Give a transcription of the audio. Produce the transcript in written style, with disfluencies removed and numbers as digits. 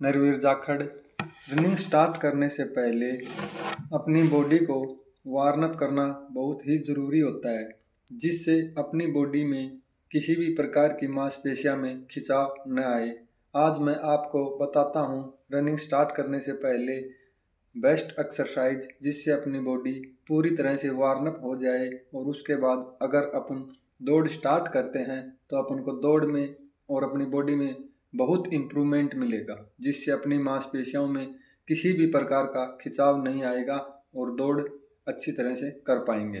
Narveer Jakhar. Running start करने से पहले अपनी बॉडी को वार्म अप करना बहुत ही ज़रूरी होता है, जिससे अपनी बॉडी में किसी भी प्रकार की मांसपेशियां में खिंचाव न आए। आज मैं आपको बताता हूँ रनिंग स्टार्ट करने से पहले बेस्ट एक्सरसाइज, जिससे अपनी बॉडी पूरी तरह से वार्म अप हो जाए और उसके बाद अगर अपन दौड़ स्टार्ट करते हैं तो अपन को दौड़ में और अपनी बॉडी में बहुत इम्प्रूवमेंट मिलेगा, जिससे अपनी मांसपेशियों में किसी भी प्रकार का खिंचाव नहीं आएगा और दौड़ अच्छी तरह से कर पाएंगे।